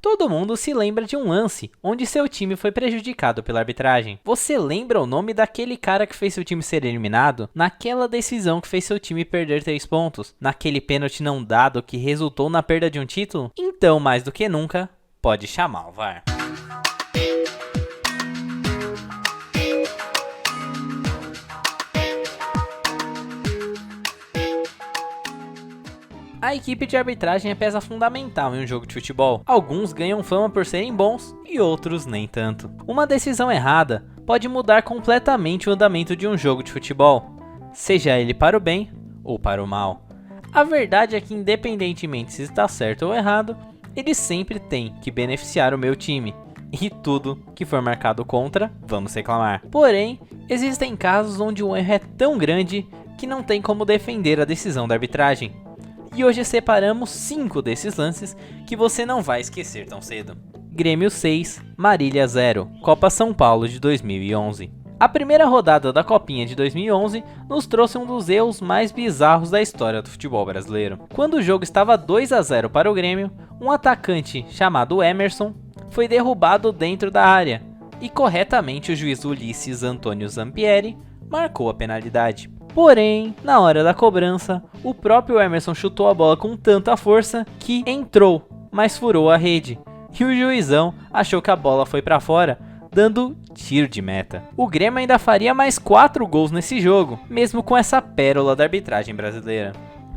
Todo mundo se lembra de um lance onde seu time foi prejudicado pela arbitragem. Você lembra o nome daquele cara que fez seu time ser eliminado? Naquela decisão que fez seu time perder 3 pontos? Naquele pênalti não dado que resultou na perda de um título? Então, mais do que nunca, pode chamar o VAR. A equipe de arbitragem é peça fundamental em um jogo de futebol. Alguns ganham fama por serem bons e outros nem tanto. Uma decisão errada pode mudar completamente o andamento de um jogo de futebol, seja ele para o bem ou para o mal. A verdade é que, independentemente se está certo ou errado, ele sempre tem que beneficiar o meu time. E tudo que for marcado contra, vamos reclamar. Porém, existem casos onde o erro é tão grande que não tem como defender a decisão da arbitragem. E hoje separamos 5 desses lances que você não vai esquecer tão cedo. Grêmio 6, Marília 0, Copa São Paulo de 2011. A primeira rodada da Copinha de 2011 nos trouxe um dos erros mais bizarros da história do futebol brasileiro. Quando o jogo estava 2-0 para o Grêmio, um atacante chamado Emerson foi derrubado dentro da área e corretamente o juiz Ulisses Antônio Zampieri marcou a penalidade. Porém, na hora da cobrança, o próprio Emerson chutou a bola com tanta força que entrou, mas furou a rede. E o juizão achou que a bola foi para fora, dando tiro de meta. O Grêmio ainda faria mais 4 gols nesse jogo, mesmo com essa pérola da arbitragem brasileira.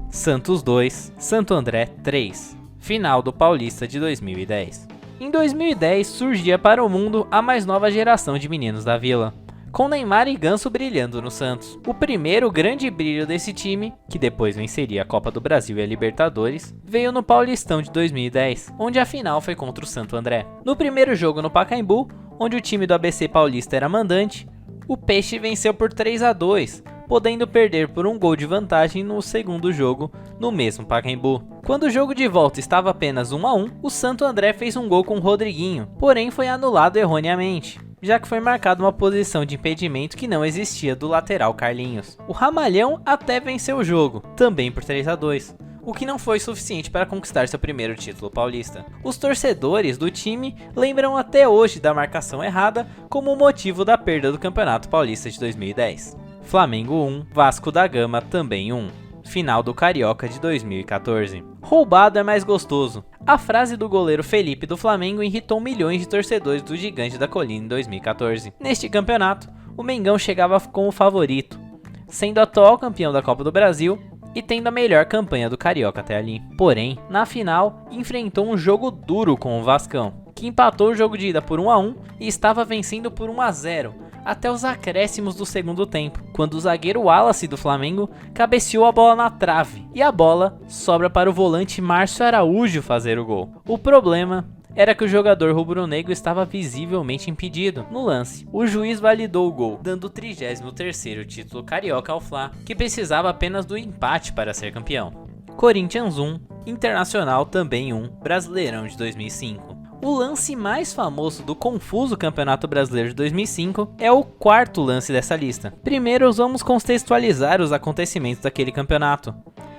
Santos 2, Santo André 3. Final do Paulista de 2010. Em 2010 surgia para o mundo a mais nova geração de meninos da Vila, com Neymar e Ganso brilhando no Santos. O primeiro grande brilho desse time, que depois venceria a Copa do Brasil e a Libertadores, veio no Paulistão de 2010, onde a final foi contra o Santo André. No primeiro jogo no Pacaembu, onde o time do ABC Paulista era mandante, o Peixe venceu por 3-2, podendo perder por um gol de vantagem no segundo jogo no mesmo Pacaembu. Quando o jogo de volta estava apenas 1-1, o Santo André fez um gol com o Rodriguinho, porém foi anulado erroneamente, já que foi marcada uma posição de impedimento que não existia do lateral Carlinhos. O Ramalhão até venceu o jogo, também por 3-2, o que não foi suficiente para conquistar seu primeiro título paulista. Os torcedores do time lembram até hoje da marcação errada como o motivo da perda do Campeonato Paulista de 2010. Flamengo 1, Vasco da Gama também 1. Final do Carioca de 2014. Roubado é mais gostoso. A frase do goleiro Felipe do Flamengo irritou milhões de torcedores do Gigante da Colina em 2014. Neste campeonato, o Mengão chegava como favorito, sendo atual campeão da Copa do Brasil e tendo a melhor campanha do Carioca até ali. Porém, na final, enfrentou um jogo duro com o Vascão, que empatou o jogo de ida por 1-1 e estava vencendo por 1-0, até os acréscimos do segundo tempo, quando o zagueiro Wallace do Flamengo cabeceou a bola na trave, e a bola sobra para o volante Márcio Araújo fazer o gol. O problema era que o jogador rubro-negro estava visivelmente impedido no lance. O juiz validou o gol, dando o 33º título carioca ao Fla, que precisava apenas do empate para ser campeão. Corinthians 1, Internacional também 1, Brasileirão de 2005. O lance mais famoso do confuso Campeonato Brasileiro de 2005 é o quarto lance dessa lista. Primeiro, vamos contextualizar os acontecimentos daquele campeonato.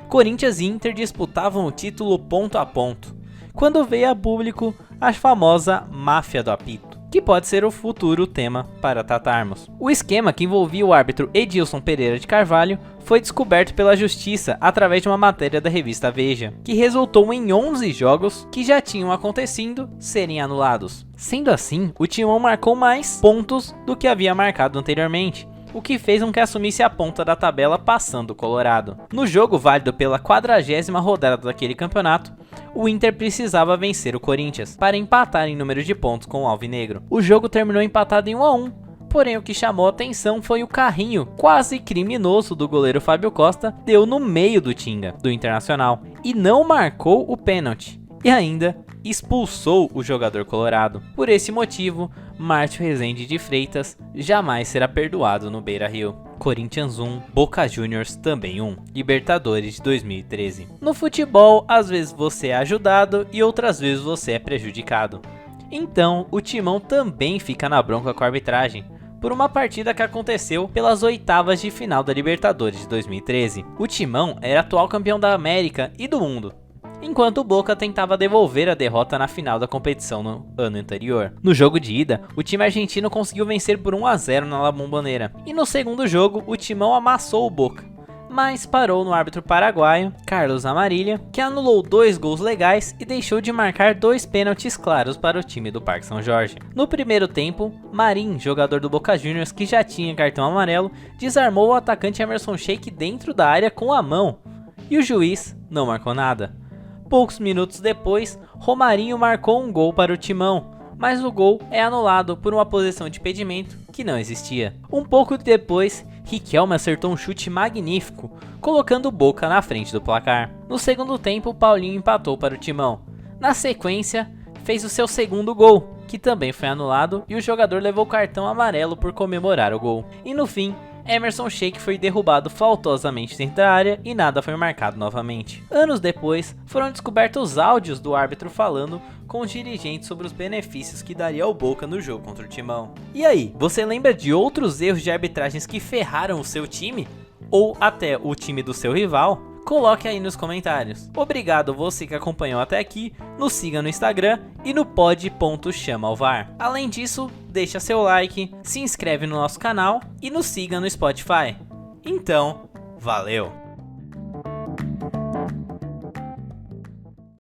Corinthians e Inter disputavam o título ponto a ponto, quando veio a público a famosa máfia do apito, que pode ser o futuro tema para tratarmos. O esquema, que envolvia o árbitro Edilson Pereira de Carvalho, foi descoberto pela justiça através de uma matéria da revista Veja, que resultou em 11 jogos que já tinham acontecido serem anulados. Sendo assim, o Timão marcou mais pontos do que havia marcado anteriormente, o que fez com que assumisse a ponta da tabela passando o Colorado. No jogo válido pela 40ª rodada daquele campeonato, o Inter precisava vencer o Corinthians para empatar em número de pontos com o Alvinegro. O jogo terminou empatado em 1-1, porém o que chamou a atenção foi o carrinho quase criminoso do goleiro Fábio Costa, deu no meio do Tinga, do Internacional, e não marcou o pênalti, e ainda expulsou o jogador colorado. Por esse motivo, Márcio Rezende de Freitas jamais será perdoado no Beira-Rio. Corinthians 1, Boca Juniors também 1, Libertadores de 2013. No futebol, às vezes você é ajudado e outras vezes você é prejudicado. Então, o Timão também fica na bronca com a arbitragem, por uma partida que aconteceu pelas oitavas de final da Libertadores de 2013. O Timão era atual campeão da América e do mundo, enquanto o Boca tentava devolver a derrota na final da competição no ano anterior. No jogo de ida, o time argentino conseguiu vencer por 1 a 0 na La Bombonera, e no segundo jogo, o Timão amassou o Boca, mas parou no árbitro paraguaio, Carlos Amarilha, que anulou 2 gols legais e deixou de marcar 2 pênaltis claros para o time do Parque São Jorge. No primeiro tempo, Marim, jogador do Boca Juniors que já tinha cartão amarelo, desarmou o atacante Emerson Sheik dentro da área com a mão, e o juiz não marcou nada. Poucos minutos depois, Romarinho marcou um gol para o Timão, mas o gol é anulado por uma posição de impedimento que não existia. Um pouco depois, Riquelme acertou um chute magnífico, colocando o Boca na frente do placar. No segundo tempo, Paulinho empatou para o Timão. Na sequência, fez o seu segundo gol, que também foi anulado, e o jogador levou cartão amarelo por comemorar o gol. E no fim, Emerson Sheik foi derrubado faltosamente dentro da área e nada foi marcado novamente. Anos depois, foram descobertos áudios do árbitro falando com os dirigentes sobre os benefícios que daria ao Boca no jogo contra o Timão. E aí, você lembra de outros erros de arbitragens que ferraram o seu time? Ou até o time do seu rival? Coloque aí nos comentários. Obrigado você que acompanhou até aqui, nos siga no Instagram e no pod.chamaovar. Além disso, deixa seu like, se inscreve no nosso canal e nos siga no Spotify. Então, valeu!